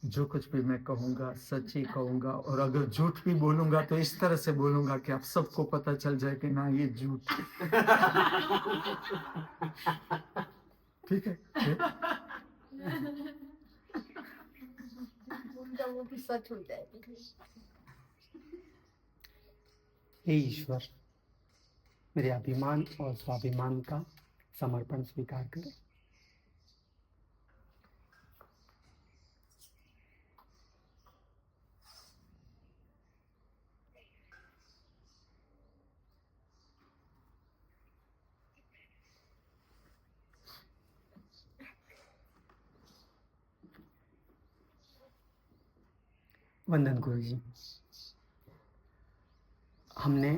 जो कुछ भी मैं कहूँगा सच ही कहूँगा, और अगर झूठ भी बोलूँगा तो इस तरह से बोलूँगा कि आप सबको पता चल जाए कि ना ये झूठ है। ठीक है? उनका वो भी सच हो जाएगा। हे ईश्वर, मेरे अभिमान और स्वाभिमान का समर्पण स्वीकार करें। वंदन गुरु जी। हमने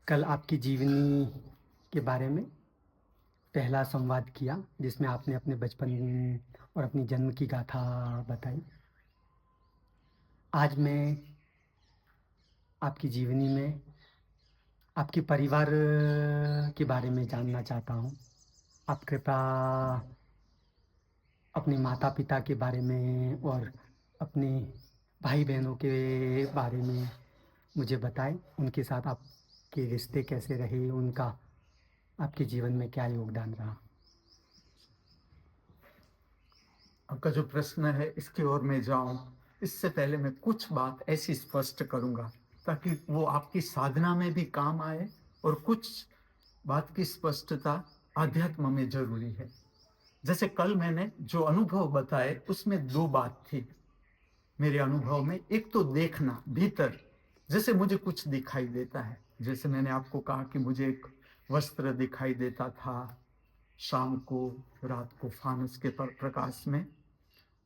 कल आपकी जीवनी के बारे में पहला संवाद किया, जिसमें आपने अपने बचपन और अपनी जन्म की गाथा बताई। आज मैं आपकी जीवनी में आपके परिवार के बारे में जानना चाहता हूँ। आप कृपया अपने माता पिता के बारे में और अपने भाई बहनों के बारे में मुझे बताएं। उनके साथ आपके रिश्ते कैसे रहे, उनका आपके जीवन में क्या योगदान रहा। आपका जो प्रश्न है इसकी ओर मैं जाऊं, इससे पहले मैं कुछ बात ऐसी स्पष्ट करूंगा ताकि वो आपकी साधना में भी काम आए, और कुछ बात की स्पष्टता आध्यात्म में जरूरी है। जैसे कल मैंने जो अनुभव बताए उसमें दो बात थी मेरे अनुभव में। एक तो देखना भीतर, जैसे मुझे कुछ दिखाई देता है, जैसे मैंने आपको कहा कि मुझे एक वस्त्र दिखाई देता था शाम को, रात को फानस के प्रकाश में,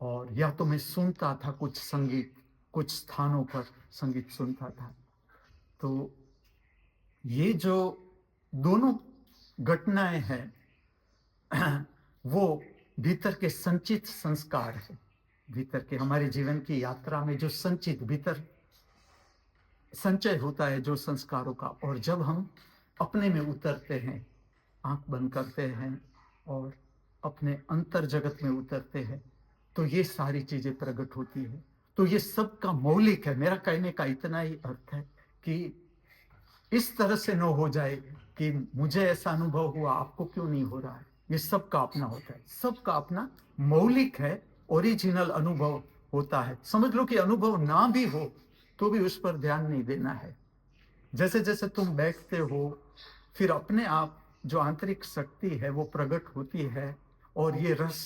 और या तो मैं सुनता था कुछ संगीत, कुछ स्थानों पर संगीत सुनता था। तो ये जो दोनों घटनाएं हैं वो भीतर के संचित संस्कार है। भीतर के हमारे जीवन की यात्रा में जो संचित भीतर संचय होता है जो संस्कारों का, और जब हम अपने में उतरते हैं, आंख बंद करते हैं और अपने अंतर जगत में उतरते हैं, तो ये सारी चीजें प्रकट होती है। तो ये सब का मौलिक है। मेरा कहने का इतना ही अर्थ है कि इस तरह से न हो जाए कि मुझे ऐसा अनुभव हुआ, आपको क्यों नहीं हो रहा है। ये सबका अपना होता है, सबका अपना मौलिक है, ओरिजिनल अनुभव होता है। समझ लो कि अनुभव ना भी हो तो भी उस पर ध्यान नहीं देना है। जैसे जैसे तुम बैठते हो फिर अपने आप जो आंतरिक शक्ति है वो प्रकट होती है, और ये रस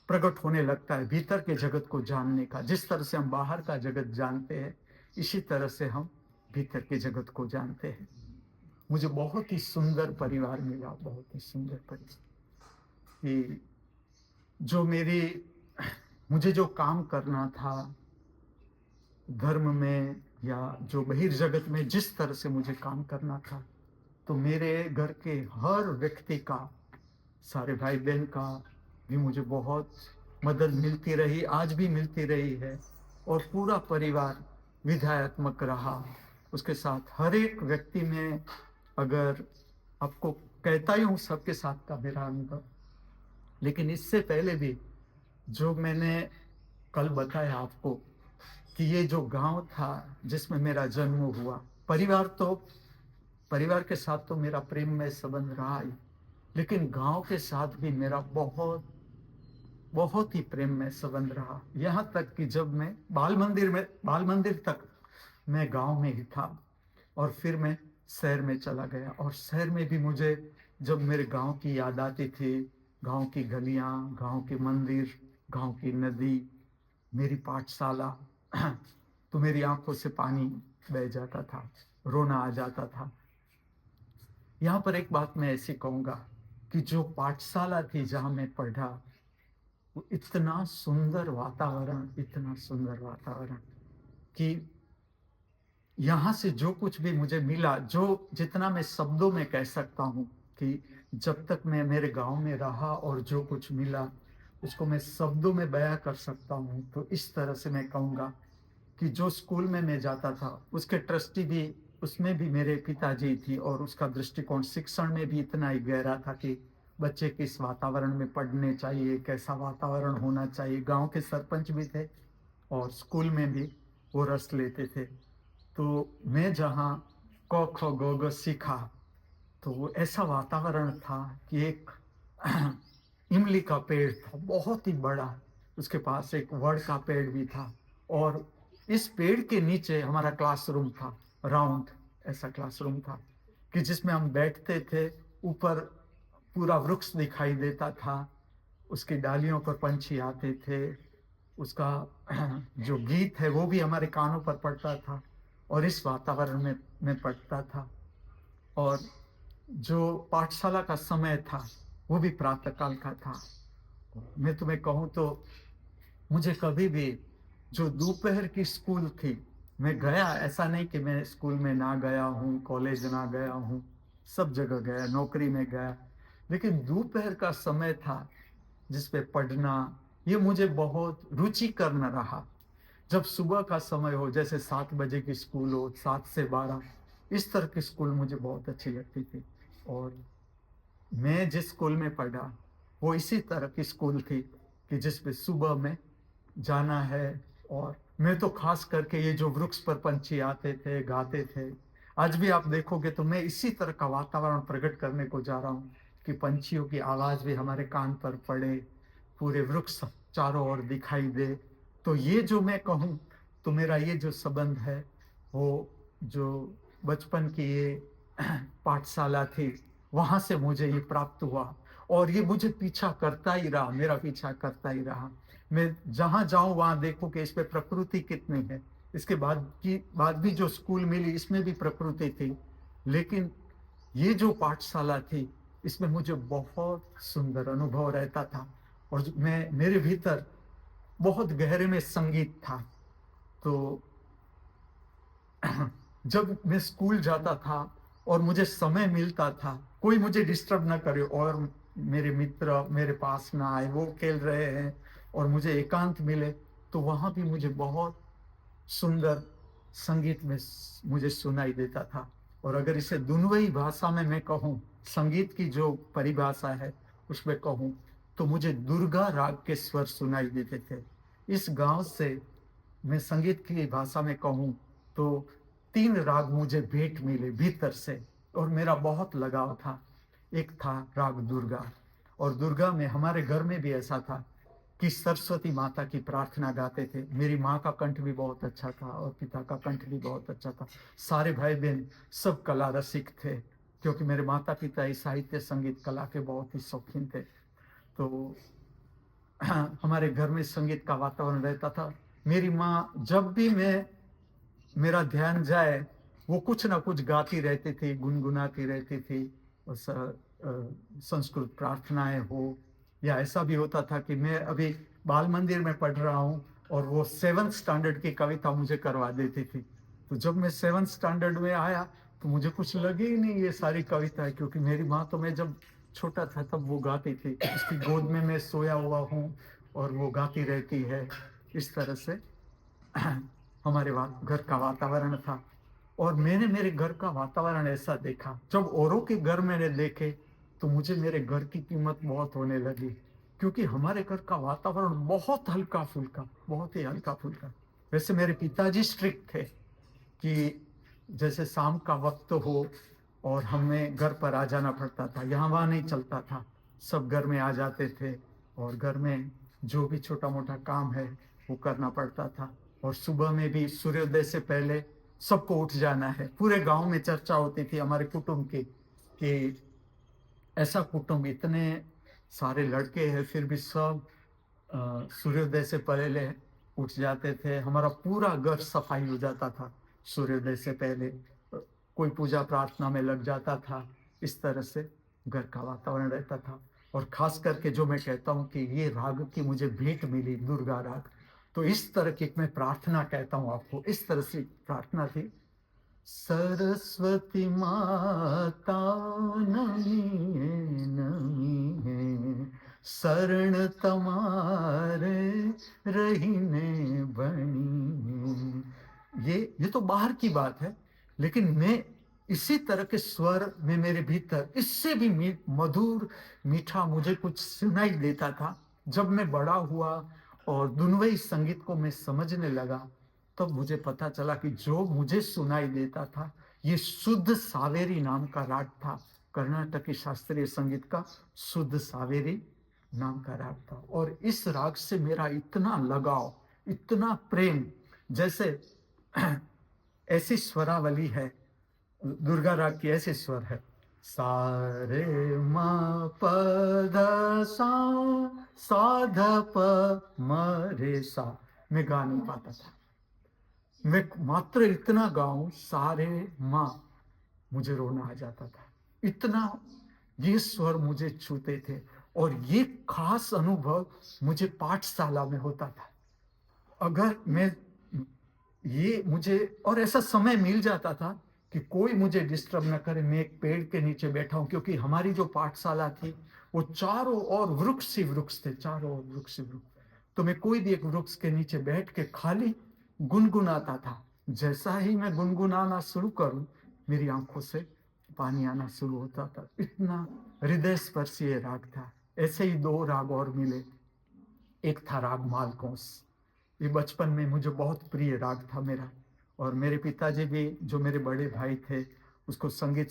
प्रकट होने लगता है भीतर के जगत को जानने का। जिस तरह से हम बाहर का जगत जानते हैं, इसी तरह से हम भीतर के जगत को जानते हैं। मुझे बहुत ही सुंदर परिवार मिला, बहुत ही सुंदर परिवार। कि जो मुझे जो काम करना था धर्म में या जो बहिर्जगत में, जिस तरह से मुझे काम करना था, तो मेरे घर के हर व्यक्ति का, सारे भाई बहन का भी मुझे बहुत मदद मिलती रही, आज भी मिलती रही है। और पूरा परिवार विधायत्मक रहा। उसके साथ हर एक व्यक्ति में, अगर आपको कहता ही हूँ सबके साथ का मेरा अनुभव, लेकिन इससे पहले भी जो मैंने कल बताया आपको कि ये जो गांव था जिसमें मेरा जन्म हुआ, परिवार के साथ तो मेरा प्रेम में संबंध रहा ही, लेकिन गांव के साथ भी मेरा बहुत बहुत ही प्रेम में संबंध रहा। यहाँ तक कि जब मैं बाल मंदिर तक मैं गांव में ही था, और फिर मैं शहर में चला गया, और शहर में भी मुझे जब मेरे गांव की याद आती थी, गांव की गलियां, गांव के मंदिर, गांव की नदी, मेरी पाठशाला, तो मेरी आंखों से पानी बह जाता था, रोना आ जाता था। यहाँ पर एक बात मैं ऐसी कहूंगा कि जो पाठशाला थी जहां मैं पढ़ा, वो इतना सुंदर वातावरण, इतना सुंदर वातावरण कि यहाँ से जो कुछ भी मुझे मिला, जो जितना मैं शब्दों में कह सकता हूँ कि जब तक मैं मेरे गांव में रहा और जो कुछ मिला उसको मैं शब्दों में बयां कर सकता हूँ, तो इस तरह से मैं कहूँगा कि जो स्कूल में मैं जाता था उसके ट्रस्टी भी, उसमें भी मेरे पिताजी थी, और उसका दृष्टिकोण शिक्षण में भी इतना ही गहरा था कि बच्चे किस वातावरण में पढ़ने चाहिए, कैसा वातावरण होना चाहिए। गांव के सरपंच भी थे और स्कूल में भी वो रस लेते थे। तो मैं जहाँ क ख ग घ सीखा, तो वो ऐसा वातावरण था कि एक इमली का पेड़ था, बहुत ही बड़ा। उसके पास एक वड़ का पेड़ भी था और इस पेड़ के नीचे हमारा क्लासरूम था, राउंड ऐसा क्लासरूम था कि जिसमें हम बैठते थे। ऊपर पूरा वृक्ष दिखाई देता था, उसकी डालियों पर पंछी आते थे, उसका जो गीत है वो भी हमारे कानों पर पड़ता था और इस वातावरण में मैं पढ़ता था। और जो पाठशाला का समय था वो भी प्रातःकाल का था। मैं तुम्हें कहूँ तो मुझे कभी भी जो दोपहर की स्कूल थी, मैं गया, ऐसा नहीं कि मैं स्कूल में ना गया हूँ, कॉलेज ना गया हूँ, सब जगह गया, नौकरी में गया, लेकिन दोपहर का समय था जिस पे पढ़ना ये मुझे बहुत रुचिकर न रहा। जब सुबह का समय हो, जैसे 7 बजे की स्कूल हो, 7 से 12, इस तरह की स्कूल मुझे बहुत अच्छी लगती थी। और मैं जिस स्कूल में पढ़ा वो इसी तरह की स्कूल थी कि जिसमें सुबह में जाना है। और मैं तो खास करके ये जो वृक्ष पर पंछी आते थे, गाते थे, आज भी आप देखोगे तो मैं इसी तरह का वातावरण प्रकट करने को जा रहा हूँ कि पंछियों की आवाज़ भी हमारे कान पर पड़े, पूरे वृक्ष चारों ओर दिखाई दे। तो ये जो मैं कहूँ तो मेरा ये जो संबंध है वो जो बचपन की ये पाठशाला थी, वहाँ से मुझे ये प्राप्त हुआ और ये मुझे पीछा करता ही रहा, मेरा पीछा करता ही रहा। मैं जहाँ जाऊँ वहाँ देखूँ कि इसमें प्रकृति कितनी है। इसके बाद भी जो स्कूल मिली इसमें भी प्रकृति थी, लेकिन ये जो पाठशाला थी इसमें मुझे बहुत सुंदर अनुभव रहता था और मैं मेरे भीतर बहुत गहरे में संगीत था। तो जब मैं स्कूल जाता था और मुझे समय मिलता था, कोई मुझे डिस्टर्ब ना करे और मेरे मित्र मेरे पास ना आए, वो खेल रहे हैं और मुझे एकांत मिले, तो वहाँ भी मुझे बहुत सुंदर संगीत में मुझे सुनाई देता था। और अगर इसे दुनवई भाषा में मैं कहूँ, संगीत की जो परिभाषा है उसमें कहूँ, तो मुझे दुर्गा राग के स्वर सुनाई देते थे। इस गांव से मैं संगीत की भाषा में कहूँ तो 3 राग मुझे भेंट मिले भीतर से और मेरा बहुत लगाव था। एक था राग दुर्गा, और दुर्गा में हमारे घर में भी ऐसा था कि सरस्वती माता की प्रार्थना गाते थे। मेरी माँ का कंठ भी बहुत अच्छा था और पिता का कंठ भी बहुत अच्छा था। सारे भाई बहन सब कला रसिक थे क्योंकि मेरे माता पिता ही साहित्य संगीत कला के बहुत ही शौकीन थे। तो हमारे घर में संगीत का वातावरण रहता था। मेरी माँ जब भी मेरा ध्यान जाए वो कुछ ना कुछ गाती रहती थी, गुनगुनाती रहती थी। और संस्कृत प्रार्थनाएं हो, या ऐसा भी होता था कि मैं अभी बाल मंदिर में पढ़ रहा हूँ और वो 7th स्टैंडर्ड की कविता मुझे करवा देती थी। तो जब मैं 7th स्टैंडर्ड में आया तो मुझे कुछ लगे ही नहीं ये सारी कविताएं, क्योंकि मेरी माँ तो मैं जब छोटा था तब वो गाती थी, उसकी गोद में मैं सोया हुआ हूँ और वो गाती रहती है। इस तरह से हमारे घर का वातावरण था। और मैंने मेरे घर का वातावरण ऐसा देखा, जब औरों के घर मैंने देखे तो मुझे मेरे घर की कीमत बहुत होने लगी, क्योंकि हमारे घर का वातावरण बहुत हल्का फुल्का, बहुत ही हल्का फुल्का। वैसे मेरे पिताजी स्ट्रिक्ट थे कि जैसे शाम का वक्त हो और हमें घर पर आ जाना पड़ता था, यहाँ वहाँ नहीं चलता था, सब घर में आ जाते थे और घर में जो भी छोटा मोटा काम है वो करना पड़ता था। और सुबह में भी सूर्योदय से पहले सबको उठ जाना है। पूरे गांव में चर्चा होती थी हमारे कुटुंब की कि ऐसा कुटुंब, इतने सारे लड़के हैं फिर भी सब सूर्योदय से पहले उठ जाते थे। हमारा पूरा घर सफाई हो जाता था सूर्योदय से पहले, कोई पूजा प्रार्थना में लग जाता था। इस तरह से घर का वातावरण रहता था। और खास करके जो मैं कहता हूँ कि ये राग की मुझे भेंट मिली, दुर्गा राग, तो इस तरह की मैं प्रार्थना कहता हूँ आपको, इस तरह से प्रार्थना थी। सरस्वती माता नमी है, शरण तमारे रहीने बनी है। ये तो बाहर की बात है, लेकिन मैं इसी तरह के स्वर में मेरे भीतर इससे भी मधुर मीठा मुझे कुछ सुनाई देता था। जब मैं बड़ा हुआ और दुनवई संगीत को मैं समझने लगा, तब मुझे पता चला कि जो मुझे सुनाई देता था, ये शुद्ध सावेरी नाम का राग था। कर्नाटकी शास्त्रीय संगीत का शुद्ध सावेरी नाम का राग था। और इस राग से मेरा इतना लगाव, इतना प्रेम, जैसे ऐसी स्वरावली है, दुर्गा राग की ऐसे स्वर है, सा रे म प ध सा, सा ध प म रे सा। मैं गा नहीं पाता था। मैं मात्र इतना गाऊं, सा रे म, मुझे रोना आ जाता था। इतना ये स्वर मुझे छूते थे। और ये खास अनुभव मुझे पाठशाला में होता था। अगर मैं ये मुझे और ऐसा समय मिल जाता था कि कोई मुझे डिस्टर्ब न करे, मैं एक पेड़ के नीचे बैठा हूं, क्योंकि हमारी जो पाठशाला थी वो चारों ओर वृक्ष ही वृक्ष थे, चारों ओर वृक्ष ही वृक्ष। तो मैं कोई भी एक वृक्ष के नीचे बैठ के खाली गुनगुनाता था। जैसा ही मैं गुनगुनाना शुरू करूं, मेरी आंखों से पानी आना शुरू होता था। इतना हृदय स्पर्शी राग था। ऐसे ही दो राग और मिले। एक था राग मालकोस। ये बचपन में मुझे बहुत प्रिय राग था मेरा। और मेरे पिताजी भी, जो मेरे बड़े भाई थे, उसको संगीत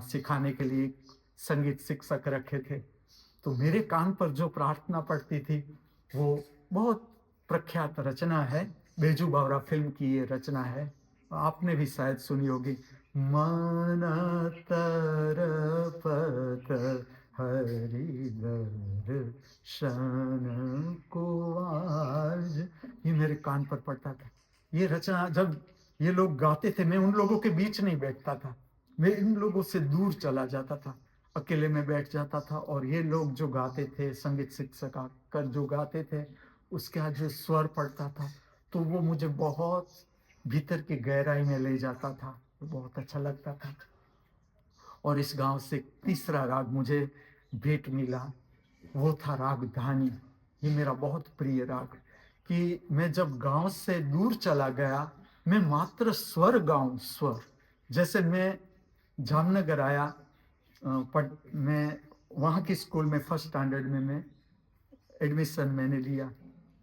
सिखाने के लिए संगीत शिक्षक रखे थे। तो मेरे कान पर जो प्रार्थना पड़ती थी, वो बहुत प्रख्यात रचना है, बेजू बावरा फिल्म की ये रचना है, आपने भी शायद सुनी होगी। मन तरपत हरि दर्शन को आज। ये मेरे कान पर पड़ता था। ये रचना जब ये लोग गाते थे, मैं उन लोगों के बीच नहीं बैठता था, मैं इन लोगों से दूर चला जाता था, अकेले में बैठ जाता था। और ये लोग जो गाते थे, संगीत शिक्षक आकर जो गाते थे, उसके आज जो स्वर पड़ता था, तो वो मुझे बहुत भीतर की गहराई में ले जाता था, बहुत अच्छा लगता था। और इस गांव से तीसरा राग मुझे भेंट मिला, वो था राग धानी। ये मेरा बहुत प्रिय राग, कि मैं जब गांव से दूर चला गया, मैं मात्र स्वर गाऊं, स्वर। जैसे मैं जामनगर आया, मैं वहाँ की स्कूल में फर्स्ट स्टैंडर्ड में मैं एडमिशन मैंने लिया।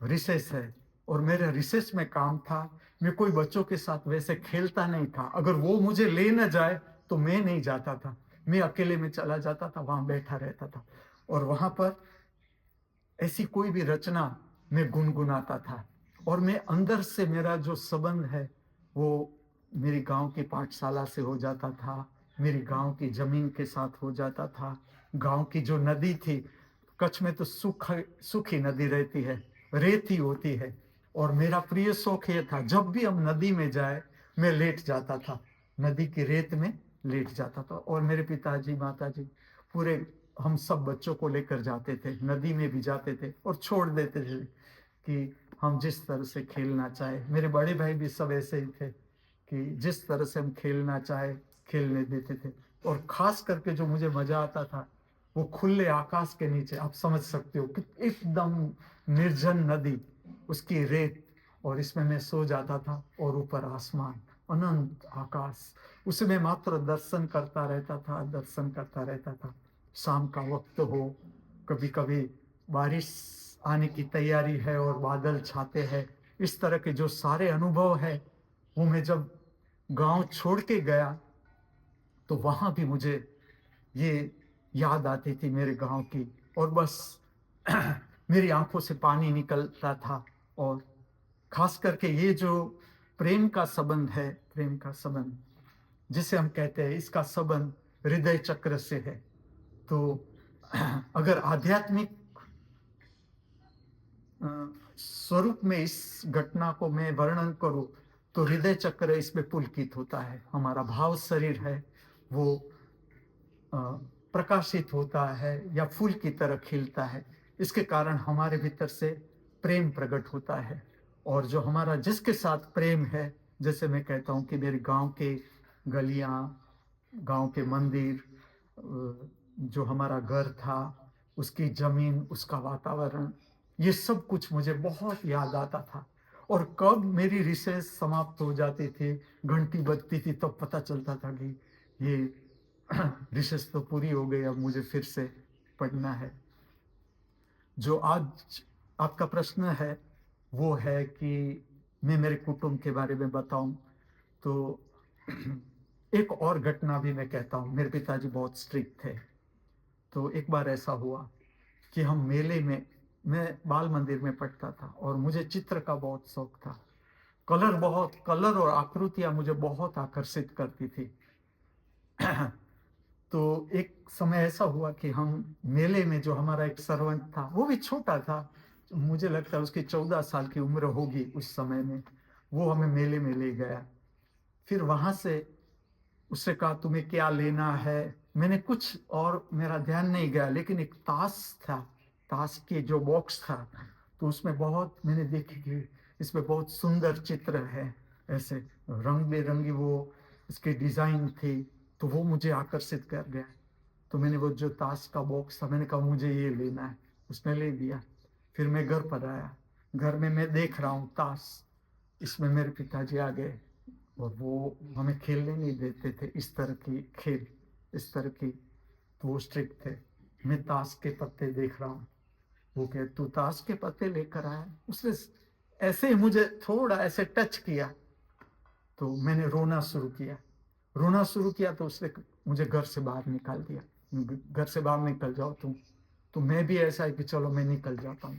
रिसेस है, और मेरा रिसेस में काम था, मैं कोई बच्चों के साथ वैसे खेलता नहीं था। अगर वो मुझे ले न जाए तो मैं नहीं जाता था, मैं अकेले में चला जाता था, वहाँ बैठा रहता था। और वहाँ पर ऐसी कोई भी रचना मैं गुनगुनाता था। और मैं अंदर से, मेरा जो संबंध है वो मेरी गांव की पाठशाला से हो जाता था, मेरी गांव की जमीन के साथ हो जाता था। गांव की जो नदी थी, कच्छ में तो सूखी नदी रहती है, रेती होती है। और मेरा प्रिय शौक ये था, जब भी हम नदी में जाए, मैं लेट जाता था, नदी की रेत में लेट जाता था। और मेरे पिताजी माताजी पूरे हम सब बच्चों को लेकर जाते थे, नदी में भी जाते थे और छोड़ देते थे कि हम जिस तरह से खेलना चाहे। मेरे बड़े भाई भी सब ऐसे ही थे कि जिस तरह से हम खेलना चाहे खेलने देते थे। और खास करके जो मुझे मजा आता था, वो खुले आकाश के नीचे, आप समझ सकते हो कि एकदम निर्जन नदी, उसकी रेत, और इसमें मैं सो जाता था। और ऊपर आसमान, अनंत आकाश, उसमें मात्र दर्शन करता रहता था, दर्शन करता रहता था। शाम का वक्त हो, कभी कभी बारिश आने की तैयारी है और बादल छाते हैं, इस तरह के जो सारे अनुभव है, वो मैं जब गांव छोड़ के गया, तो वहां भी मुझे ये याद आती थी मेरे गांव की। और बस मेरी आंखों से पानी निकलता था। और खास करके ये जो प्रेम का संबंध है, प्रेम का संबंध जिसे हम कहते हैं, इसका संबंध हृदय चक्र से है। तो अगर आध्यात्मिक स्वरूप में इस घटना को मैं वर्णन करूं, तो हृदय चक्र इसमें पुलकित होता है। हमारा भाव शरीर है, वो प्रकाशित होता है या फूल की तरह खिलता है। इसके कारण हमारे भीतर से प्रेम प्रकट होता है। और जो हमारा जिसके साथ प्रेम है, जैसे मैं कहता हूँ कि मेरे गांव के गलियां, गांव के मंदिर, जो हमारा घर था, उसकी जमीन, उसका वातावरण, ये सब कुछ मुझे बहुत याद आता था। और कब मेरी रिसेस समाप्त हो जाती थी, घंटी बजती थी, तब पता चलता था कि ये रिसेस तो पूरी हो गई, अब मुझे फिर से पढ़ना है। जो आज आपका प्रश्न है, वो है कि मैं मेरे कुटुंब के बारे में बताऊं, तो एक और घटना भी मैं कहता हूं। मेरे पिताजी बहुत स्ट्रिक्ट थे। तो एक बार ऐसा हुआ कि हम मेले में, मैं बाल मंदिर में पढ़ता था और मुझे चित्र का बहुत शौक था। कलर और आकृतियां मुझे बहुत आकर्षित करती थी। तो एक समय ऐसा हुआ कि हम मेले में, जो हमारा एक सर्वेंट था, वो भी छोटा था, मुझे लगता है उसकी 14 साल की उम्र होगी उस समय में, वो हमें मेले में ले गया। फिर वहां से उससे कहा तुम्हें क्या लेना है। मैंने कुछ और, मेरा ध्यान नहीं गया, लेकिन एक ताश था, ताश के जो बॉक्स था, तो उसमें बहुत, मैंने देखी कि इसमें बहुत सुंदर चित्र है, ऐसे रंग बेरंगी वो इसके डिजाइन थी, तो वो मुझे आकर्षित कर गया। तो मैंने वो जो ताश का बॉक्स था, मैंने कहा मुझे ये लेना है, उसने ले दिया। फिर मैं घर पर आया, घर में मैं देख रहा हूँ ताश, इसमें मेरे पिताजी आ गए और वो हमें खेलने नहीं देते थे इस तरह की खेल, इस तरह की, तो वो स्ट्रिक्ट थे। मैं ताश के पत्ते देख रहा हूँ, वो कहे तू ताश के पत्ते लेकर आया। उसने ऐसे ही मुझे थोड़ा ऐसे टच किया, तो मैंने रोना शुरू किया, तो उसने मुझे घर से बाहर निकाल दिया। घर से बाहर निकल जाओ तुम। तो मैं भी ऐसा है कि चलो मैं निकल जाता हूँ।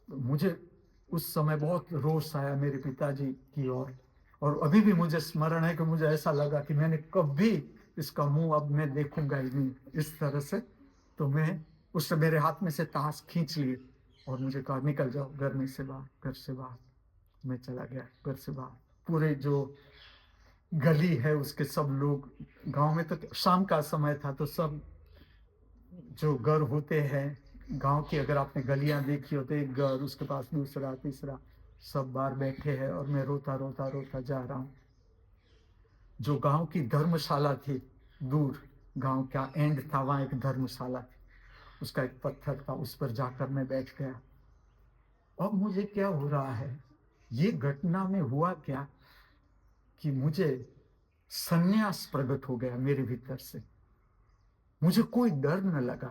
तो मुझे उस समय बहुत रोष आया मेरे पिताजी की ओर, और अभी भी मुझे स्मरण है कि मुझे ऐसा लगा कि मैंने कभी इसका मुंह अब मैं देखूंगा ही नहीं इस तरह से। तो मैं, उससे मेरे हाथ में से ताश खींच लिए और मुझे कहा निकल जाओ घर में से बाहर, घर से बाहर। मैं चला गया घर से बाहर। पूरे जो गली है उसके सब लोग, गांव में तो शाम का समय था, तो सब जो घर होते हैं गांव की, अगर आपने गलियां देखी हो तो एक घर, उसके पास दूसरा तीसरा, सब बाहर बैठे हैं और मैं रोता रोता रोता जा रहा हूँ। जो गांव की धर्मशाला थी, दूर गांव का एंड था, वहां एक धर्मशाला थी, उसका एक पत्थर था, उस पर जाकर मैं बैठ गया। अब मुझे क्या हो रहा है, ये घटना में हुआ क्या कि मुझे संन्यास प्रकट हो गया मेरे भीतर से। मुझे कोई डर न लगा,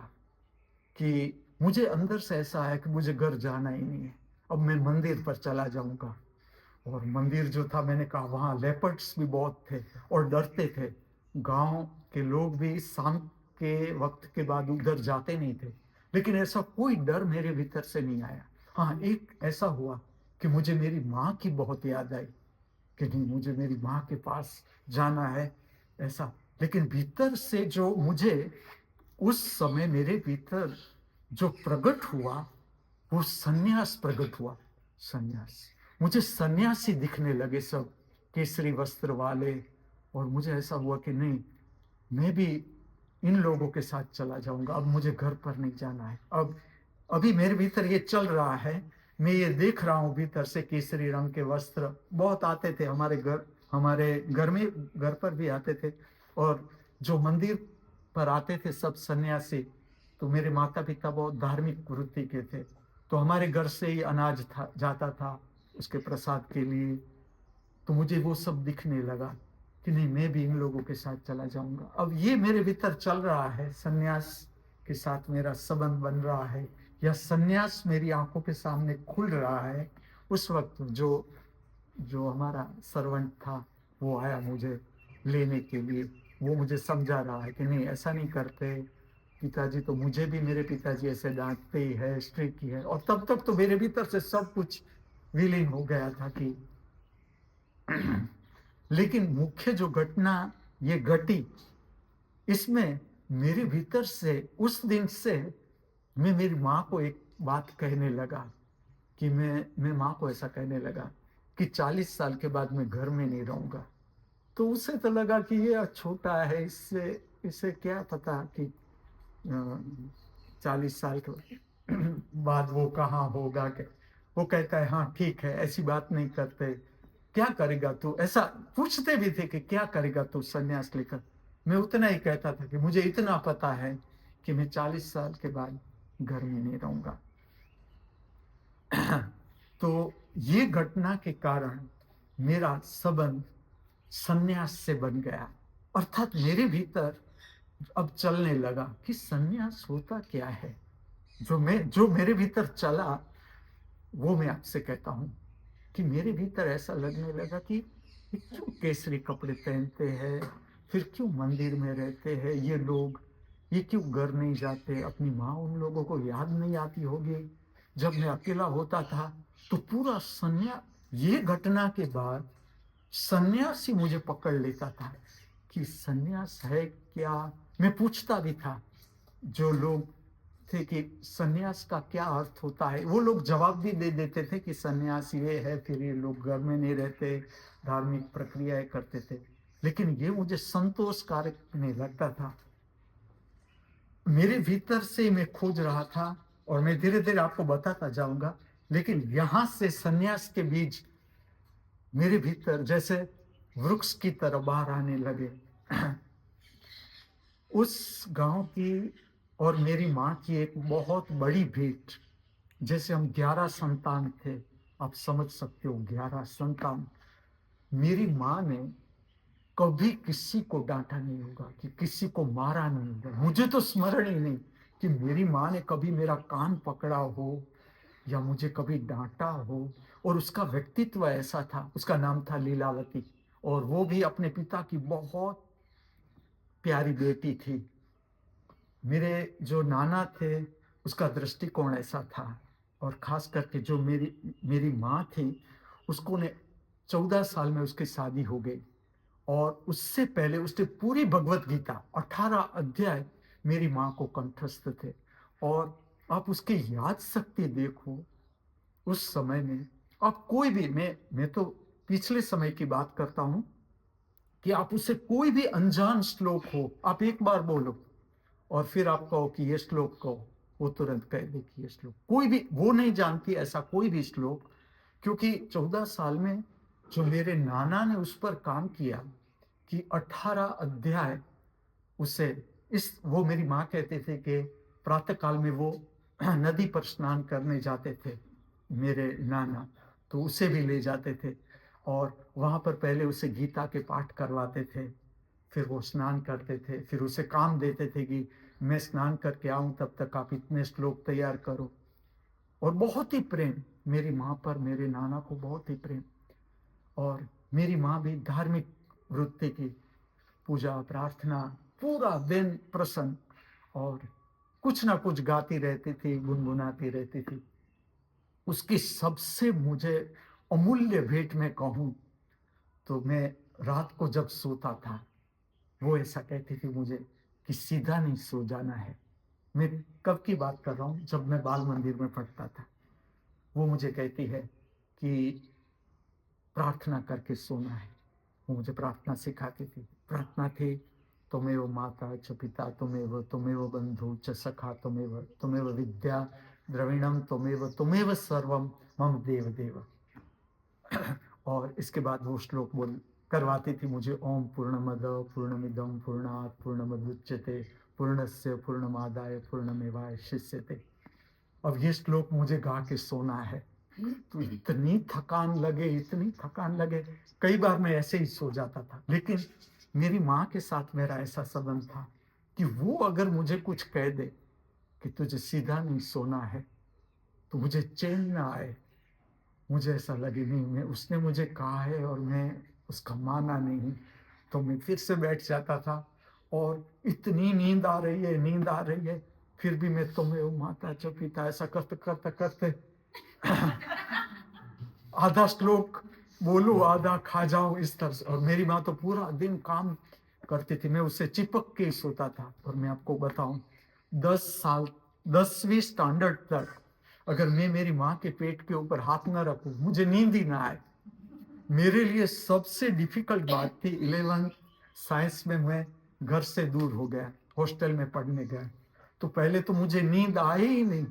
कि मुझे अंदर से ऐसा है कि मुझे घर जाना ही नहीं है, अब मैं मंदिर पर चला जाऊंगा। और मंदिर जो था, मैंने कहा वहां लेपर्ड्स भी बहुत थे और डरते थे। गांव के लोग भी शाम के वक्त के बाद उधर जाते नहीं थे, लेकिन ऐसा कोई डर मेरे भीतर से नहीं आया। हाँ, एक ऐसा हुआ कि मुझे मेरी माँ की बहुत याद आई, कि नहीं मुझे मेरी माँ के पास जाना है, ऐसा। लेकिन भीतर से जो मुझे उस समय मेरे भीतर जो प्रकट हुआ, वो सन्यास प्रकट हुआ। सन्यास, मुझे सन्यासी दिखने लगे सब, केसरी वस्त्र वाले। और मुझे ऐसा हुआ कि नहीं, मैं भी इन लोगों के साथ चला जाऊंगा, अब मुझे घर पर नहीं जाना है। अब अभी मेरे भीतर ये चल रहा है, मैं ये देख रहा हूँ भीतर से, केसरी रंग के वस्त्र बहुत आते थे हमारे घर में, घर पर भी आते थे। और जो मंदिर पर आते थे सब सन्यासी, तो मेरे माता पिता बहुत धार्मिक वृत्ति के थे, तो हमारे घर से ही अनाज था जाता था उसके प्रसाद के लिए। तो मुझे वो सब दिखने लगा कि नहीं, मैं भी इन लोगों के साथ चला जाऊंगा। अब ये मेरे भीतर चल रहा है, सन्यास के साथ मेरा संबंध बन रहा है, या सन्यास मेरी आंखों के सामने खुल रहा है। उस वक्त जो जो हमारा सर्वेंट था, वो आया मुझे लेने के लिए। वो मुझे समझा रहा है कि नहीं, ऐसा नहीं करते पिताजी, तो मुझे भी मेरे पिताजी ऐसे डांटते ही है, स्ट्रिक्ट ही है। और तब तक तो मेरे भीतर से सब कुछ विलीन हो गया था कि लेकिन मुख्य जो घटना ये घटी, इसमें मेरे भीतर से उस दिन से मैं मेरी माँ को एक बात कहने लगा, कि मैं माँ को ऐसा कहने लगा कि 40 साल के बाद मैं घर में नहीं रहूंगा। तो उसे तो लगा कि ये छोटा है, इससे इसे क्या पता कि 40 साल के बाद वो कहाँ होगा। के वो कहता है हाँ ठीक है, ऐसी बात नहीं करते, क्या करेगा तू, ऐसा पूछते भी थे कि क्या करेगा तू सन्यास लेकर। मैं उतना ही कहता था कि मुझे इतना पता है कि मैं 40 साल के बाद घर में नहीं रहूंगा। तो ये घटना के कारण मेरा संबंध सन्यास से बन गया, अर्थात मेरे भीतर अब चलने लगा कि सन्यास होता क्या है। जो मेरे भीतर चला वो मैं आपसे कहता हूँ कि मेरे भीतर ऐसा लगने लगा कि ये क्यों केसरी कपड़े पहनते हैं, फिर क्यों मंदिर में रहते हैं ये लोग, ये क्यों घर नहीं जाते, अपनी माँ उन लोगों को याद नहीं आती होगी। जब मैं अकेला होता था तो पूरा ये घटना के बाद सन्यास ही मुझे पकड़ लेता था कि सन्यास है क्या। मैं पूछता भी था जो लोग थे कि सन्यास का क्या अर्थ होता है, वो लोग जवाब भी दे देते थे कि सन्यास ये है, फिर ये लोग घर में नहीं रहते, धार्मिक प्रक्रियाएं करते थे। लेकिन ये मुझे संतोषकारक नहीं लगता था। मेरे भीतर से मैं खोज रहा था और मैं धीरे धीरे आपको बताता जाऊंगा। लेकिन यहां से सन्यास के बीज मेरे भीतर जैसे वृक्ष की तरह बाहर आने लगे। उस गांव की और मेरी माँ की एक बहुत बड़ी भेंट, जैसे हम 11 संतान थे, आप समझ सकते हो 11 संतान। मेरी माँ ने कभी किसी को डांटा नहीं होगा, कि किसी को मारा नहीं होगा। मुझे तो स्मरण ही नहीं कि मेरी माँ ने कभी मेरा कान पकड़ा हो या मुझे कभी डांटा हो। और उसका व्यक्तित्व ऐसा था, उसका नाम था लीलावती, और वो भी अपने पिता की बहुत प्यारी बेटी थी। मेरे जो नाना थे उसका दृष्टिकोण ऐसा था, और खास करके जो मेरी माँ थी, उसको ने 14 साल में उसकी शादी हो गई, और उससे पहले उसने पूरी भगवत गीता 18 अध्याय मेरी माँ को कंठस्थ थे। और आप उसकी याद शक्ति देखो उस समय में। आप कोई भी, मैं तो पिछले समय की बात करता हूं, कि आप उससे कोई भी अनजान श्लोक हो, आप एक बार बोलो और फिर आप कहो कि ये श्लोक कहो, वो तुरंत कह दे कि ये श्लोक। कोई भी वो नहीं जानती ऐसा कोई भी श्लोक, क्योंकि 14 साल में जो मेरे नाना ने उस पर काम किया कि 18 अध्याय उसे वो मेरी माँ कहते थे कि प्रातः काल में वो नदी पर स्नान करने जाते थे मेरे नाना, तो उसे भी ले जाते थे और वहां पर पहले उसे गीता के पाठ करवाते थे, फिर वो स्नान करते थे, फिर उसे काम देते थे कि मैं स्नान करके आऊं तब तक आप इतने श्लोक तैयार करो। और बहुत ही प्रेम मेरी माँ पर, मेरे नाना को बहुत ही प्रेम। और मेरी माँ भी धार्मिक वृत्ति की, पूजा प्रार्थना पूरा दिन प्रसन्न, और कुछ ना कुछ गाती रहती थी, गुनगुनाती रहती थी। उसकी सबसे मुझे अमूल्य भेंट में कहूं तो मैं रात को जब सोता था, वो ऐसा कहती थी मुझे कि सीधा नहीं सो जाना है। मैं कब की बात कर रहा हूँ, जब मैं बाल मंदिर में पढ़ता था। वो मुझे कहती है कि प्रार्थना करके सोना है। वो मुझे प्रार्थना सिखाती थी। प्रार्थना थी, त्वमेव माता च पिता त्वमेव बंधु च सखा त्वमेव विद्या द्रविणम त्वमेव सर्वम मम देव देव। और इसके बाद वो श्लोक बोल करवाती थी मुझे, ओम पूर्णमद पूर्णमिदम पूर्णात् पूर्णमुदच्यते पूर्णस्य पूर्णमादाय पूर्णमेवावशिष्यते। अब ये श्लोक मुझे गा के सोना है, तो इतनी थकान लगे, कई बार मैं ऐसे ही सो जाता था। लेकिन मेरी माँ के साथ मेरा ऐसा संबंध था कि वो अगर मुझे कुछ कह दे कि तुझे सीधा नहीं सोना है, तो मुझे चैन ना आए, मुझे ऐसा लगे नहीं, मैं उसने मुझे कहा है और मैं उसका माना नहीं, तो मैं फिर से बैठ जाता था। और इतनी नींद आ रही है, फिर भी मैं तुम्हें माता च पिता ऐसा करते करते करते आधा श्लोक बोलूं, आधा खा जाऊं, इस तरह से। और मेरी माँ तो पूरा दिन काम करती थी, मैं उससे चिपक के ही सोता था। और मैं आपको बताऊं, 10 साल 10वीं स्टैंडर्ड तक अगर मैं मेरी माँ के पेट के ऊपर हाथ न रखूं, मुझे नींद ही ना आए। मेरे लिए सबसे डिफिकल्ट बात थी 11th साइंस में मैं घर से दूर हो गया, हॉस्टल में पढ़ने गया। तो पहले तो मुझे नींद आई ही नहीं,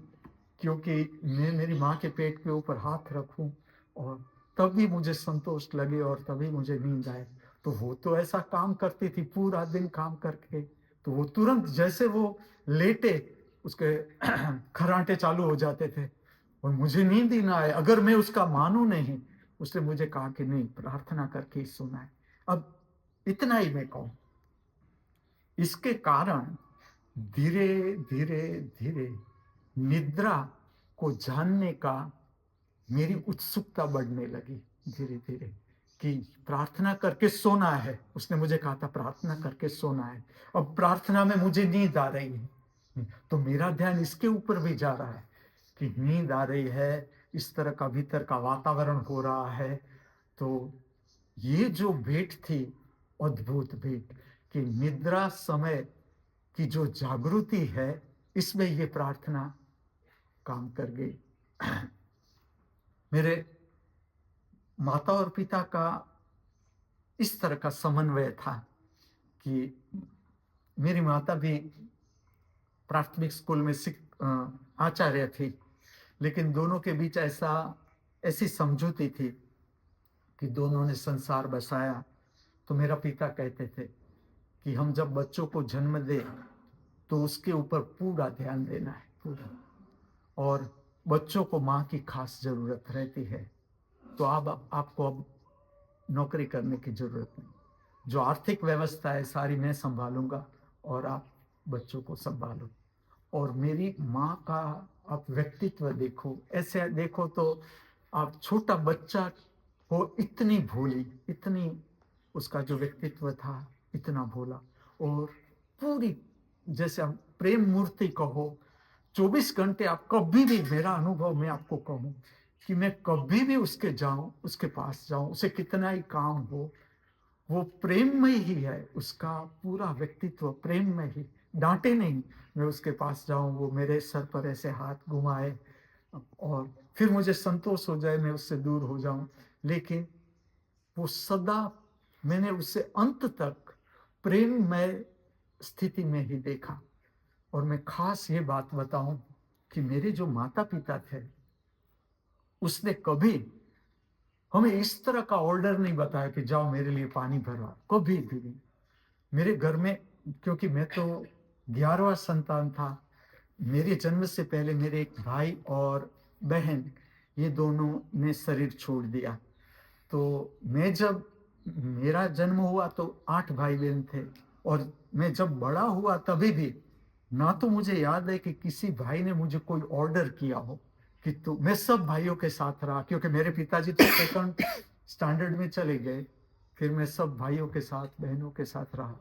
क्योंकि मैं मेरी माँ के पेट के ऊपर हाथ रखूं और तभी मुझे संतोष लगे और तभी मुझे नींद आए। तो वो तो ऐसा काम करती थी पूरा दिन काम करके, तो वो तुरंत जैसे वो लेटे उसके खर्राटे चालू हो जाते थे, और मुझे नींद ही ना आए, अगर मैं उसका मानूं नहीं, उसने मुझे कहा कि नहीं, प्रार्थना करके ही सोना है। अब इतना ही मैं कहूं, इसके कारण धीरे धीरे धीरे निद्रा को जानने का मेरी उत्सुकता बढ़ने लगी धीरे धीरे, कि प्रार्थना करके सोना है। उसने मुझे कहा था प्रार्थना करके सोना है। अब प्रार्थना में मुझे नींद आ रही है, तो मेरा ध्यान इसके ऊपर भी जा रहा है कि नींद आ रही है, इस तरह का भीतर का वातावरण हो रहा है। तो ये जो भेंट थी, अद्भुत भेंट, कि निद्रा समय की जो जागृति है, इसमें ये प्रार्थना काम कर गई। मेरे माता और पिता का इस तरह का समन्वय था कि मेरी माता भी प्राथमिक स्कूल में आचार्य थी, लेकिन दोनों के बीच ऐसी समझौती थी कि दोनों ने संसार बसाया। तो मेरा पिता कहते थे कि हम जब बच्चों को जन्म दे तो उसके ऊपर पूरा ध्यान देना है, पूरा, और बच्चों को माँ की खास जरूरत रहती है। तो आपको अब नौकरी करने की जरूरत नहीं, जो आर्थिक व्यवस्था है सारी मैं संभालूंगा और आप बच्चों को संभालो। और मेरी माँ का आप व्यक्तित्व देखो, ऐसे देखो तो आप छोटा बच्चा हो, इतनी भोली, इतनी, उसका जो व्यक्तित्व था इतना भोला, और पूरी, जैसे हम प्रेम मूर्ति कहो, 24 घंटे आप कभी भी, मेरा अनुभव मैं आपको कहूं कि मैं कभी भी उसके जाऊं, उसके पास जाऊं, उसे कितना ही काम हो, वो प्रेम में ही है, उसका पूरा व्यक्तित्व प्रेम में ही। डांटे नहीं, मैं उसके पास जाऊं, वो मेरे सर पर ऐसे हाथ घुमाए और फिर मुझे संतोष हो जाए, मैं उससे दूर हो जाऊं, लेकिन वो सदा, मैंने उसे अंत तक प्रेम में स्थिति में ही देखा। और मैं खास ये बात बताऊं कि मेरे जो माता पिता थे, उसने कभी हमें इस तरह का ऑर्डर नहीं बताया कि जाओ मेरे लिए पानी भरवा, कभी भी नहीं। मेरे घर में, क्योंकि मैं तो 11वां संतान था, मेरे जन्म से पहले मेरे एक भाई और बहन, ये दोनों ने शरीर छोड़ दिया। तो मैं जब, मेरा जन्म हुआ तो 8 भाई बहन थे, और मैं जब बड़ा हुआ तभी भी ना तो मुझे याद है कि किसी भाई ने मुझे कोई ऑर्डर किया हो कि तू, मैं सब भाइयों के साथ रहा, क्योंकि मेरे पिताजी तो सेकंड स्टैंडर्ड में चले गए, फिर मैं सब भाइयों के साथ, बहनों के साथ रहा,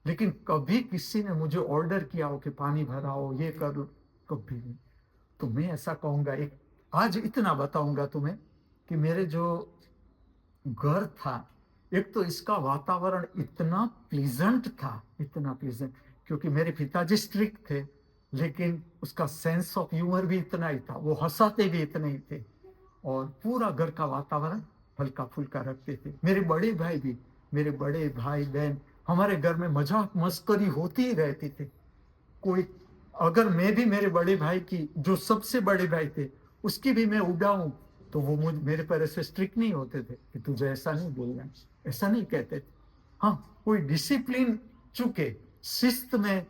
लेकिन कभी किसी ने मुझे ऑर्डर किया हो कि पानी भराओ, ये कर, कभी नहीं। तो मैं ऐसा कहूंगा, एक आज इतना बताऊंगा तुम्हें कि मेरे जो घर था, एक तो इसका वातावरण इतना प्लीजेंट था, इतना प्लीजेंट, क्योंकि मेरे पिताजी स्ट्रिक्ट थे, लेकिन उसका सेंस ऑफ ह्यूमर भी इतना ही था, वो हंसाते भी इतने ही थे, और पूरा घर का वातावरण हल्का फुल्का रखते थे। मेरे बड़े भाई भी, मेरे बड़े भाई बहन, हमारे घर में मजाक मस्करी होती ही रहती थी। कोई, अगर मैं भी मेरे बड़े भाई की, जो सबसे बड़े भाई थे, उसकी भी मैं उड़ाऊं, तो वो मेरे पर ऐसे स्ट्रिक्ट नहीं होते थे कि तुझे ऐसा नहीं बोलना, ऐसा नहीं कहते थे। हाँ, कोई डिसिप्लिन चुके, शिस्त में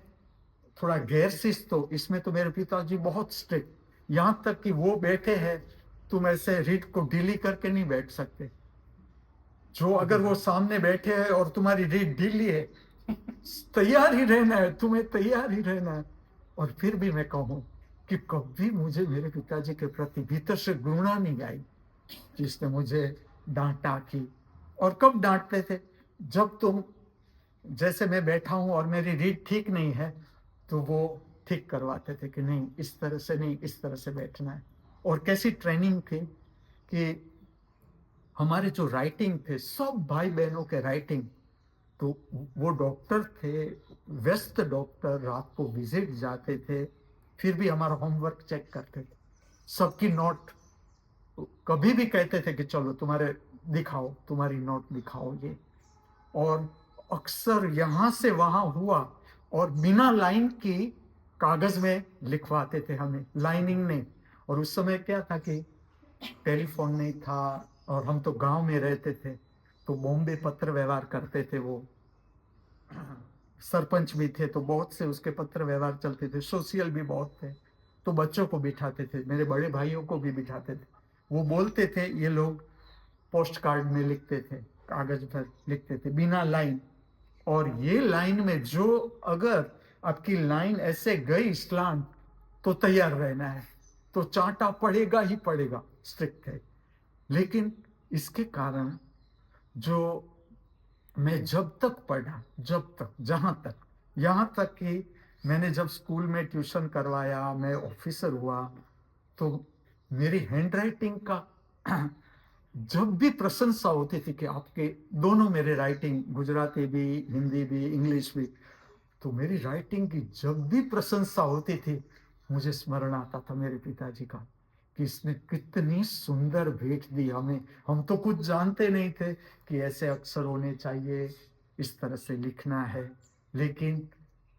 थोड़ा गैर शिस्त हो, इसमें तो मेरे पिताजी बहुत स्ट्रिक्ट, यहां तक कि वो बैठे हैं, तुम ऐसे रीढ़ को ढीली करके नहीं बैठ सकते। जो अगर वो सामने बैठे हैं और तुम्हारी रीढ़ ढीली है, तैयार ही रहना है, तुम्हें तैयार ही रहना है। और फिर भी मैं कहूं कि कभी मुझे मेरे पिताजी के प्रति भीतर से घृणा नहीं आई, जिसने मुझे डांटा की। और कब डांटते थे, जब तुम, जैसे मैं बैठा हूं और मेरी रीढ़ ठीक नहीं है, तो वो ठीक करवाते थे कि नहीं, इस तरह से नहीं, इस तरह से बैठना है। और कैसी ट्रेनिंग थी कि हमारे जो राइटिंग थे, सब भाई बहनों के राइटिंग, तो वो डॉक्टर थे, व्यस्त डॉक्टर, रात को विजिट जाते थे, फिर भी हमारा होमवर्क चेक करते थे, सबकी नोट, कभी भी कहते थे कि चलो तुम्हारे दिखाओ, तुम्हारी नोट दिखाओ ये। और अक्सर यहां से वहां हुआ, और बिना लाइन की कागज में लिखवाते थे हमें, लाइनिंग नहीं। और उस समय क्या था कि टेलीफोन नहीं था, और हम तो गांव में रहते थे, तो बॉम्बे पत्र व्यवहार करते थे, वो सरपंच भी थे, तो बहुत से उसके पत्र व्यवहार चलते थे, सोशल भी बहुत थे। तो बच्चों को बिठाते थे, मेरे बड़े भाइयों को भी बिठाते थे। वो बोलते थे, ये लोग पोस्ट कार्ड में लिखते थे, कागज पर लिखते थे बिना लाइन। और ये लाइन में जो अगर आपकी लाइन ऐसे गई स्लांट तो तैयार रहना है, तो चांटा पड़ेगा ही पड़ेगा, स्ट्रिक्ट है। लेकिन इसके कारण जो मैं जब तक पढ़ा, जब तक, जहाँ तक, यहाँ तक कि मैंने जब स्कूल में ट्यूशन करवाया, मैं ऑफिसर हुआ, तो मेरी हैंडराइटिंग का जब भी प्रशंसा होती थी कि आपके दोनों, मेरे राइटिंग गुजराती भी, हिंदी भी, इंग्लिश भी, तो मेरी राइटिंग की जब भी प्रशंसा होती थी, मुझे स्मरण आता था मेरे पिताजी का कि इसने कितनी सुंदर भेंट दी हमें। हम तो कुछ जानते नहीं थे कि ऐसे अक्षर होने चाहिए, इस तरह से लिखना है। लेकिन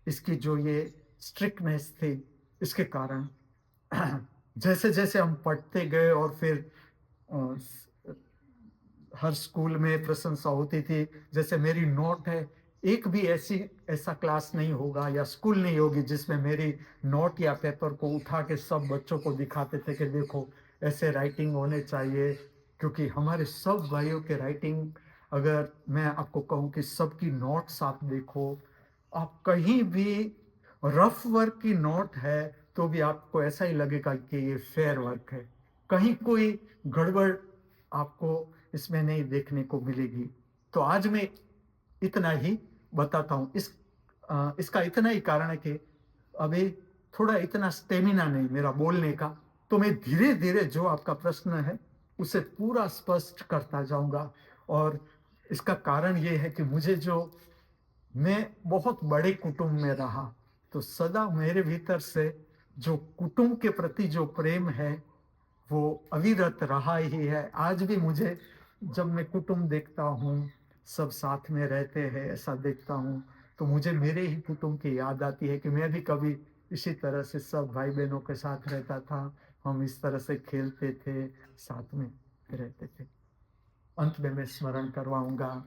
इसकी जो ये स्ट्रिक्टनेस थी, इसके कारण जैसे जैसे हम पढ़ते गए और फिर अ, हर स्कूल में प्रशंसा होती थी। जैसे मेरी नोट है, एक भी ऐसा क्लास नहीं होगा या स्कूल नहीं होगी जिसमें मेरी नोट या पेपर को उठा के सब बच्चों को दिखाते थे कि देखो ऐसे राइटिंग होने चाहिए। क्योंकि हमारे सब भाइयों के राइटिंग, अगर मैं आपको कहूँ कि सबकी नोट्स आप देखो, आप कहीं भी रफ वर्क की नोट है तो भी आपको ऐसा ही लगेगा कि ये फेयर वर्क है, कहीं कोई गड़बड़ आपको इसमें नहीं देखने को मिलेगी। तो आज मैं इतना ही बताता हूँ। इसका इतना ही कारण है कि अभी थोड़ा इतना स्टेमिना नहीं मेरा बोलने का, तो मैं धीरे-धीरे जो आपका प्रश्न है, उसे पूरा स्पष्ट करता जाऊँगा। और इसका कारण ये है कि मैं बहुत बड़े कुटुंब में रहा, तो सदा मेरे भीतर से जो कुटुंब के प्रति जो प्रेम है, वो अविरत रहा ही है। आज भी मुझे जब मैं कुटुंब देखता हूँ, सब साथ में रहते हैं, ऐसा देखता हूँ, तो मुझे मेरे ही कुटुंब की याद आती है कि मैं भी कभी इसी तरह से सब भाई-बहनों के साथ रहता था। हम इस तरह से खेलते थे, साथ में रहते थे। अंत में मैं स्मरण करवाऊँगा,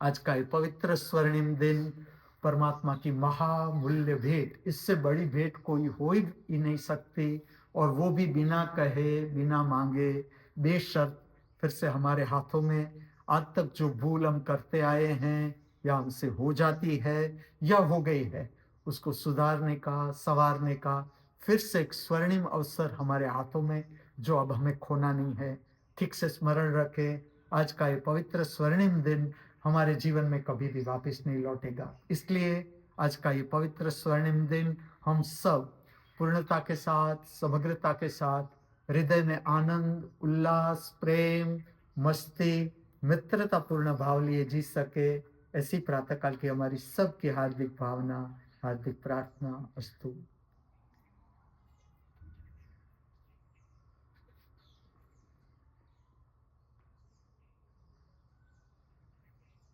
आज का ये पवित्र स्वर्णिम दिन, परमात्मा की महामूल्य भेंट, इससे बड़ी भेंट कोई हो ही नहीं सकती। और वो भी बिना कहे, बिना मांगे, बेशर्त फिर से हमारे हाथों में। आज तक जो भूल हम करते आए हैं या हमसे हो जाती है या हो गई है, उसको सुधारने का, संवारने का फिर से एक स्वर्णिम अवसर हमारे हाथों में, जो अब हमें खोना नहीं है। ठीक से स्मरण रखें, आज का ये पवित्र स्वर्णिम दिन हमारे जीवन में कभी भी वापस नहीं लौटेगा। इसलिए आज का ये पवित्र स्वर्णिम दिन हम सब पूर्णता के साथ, समग्रता के साथ, हृदय में आनंद, उल्लास, प्रेम, मस्ती, मित्रतापूर्ण भाव लिए जी सके, ऐसी प्रातःकाल की हमारी सबकी हार्दिक भावना, हार्दिक प्रार्थना अस्तु।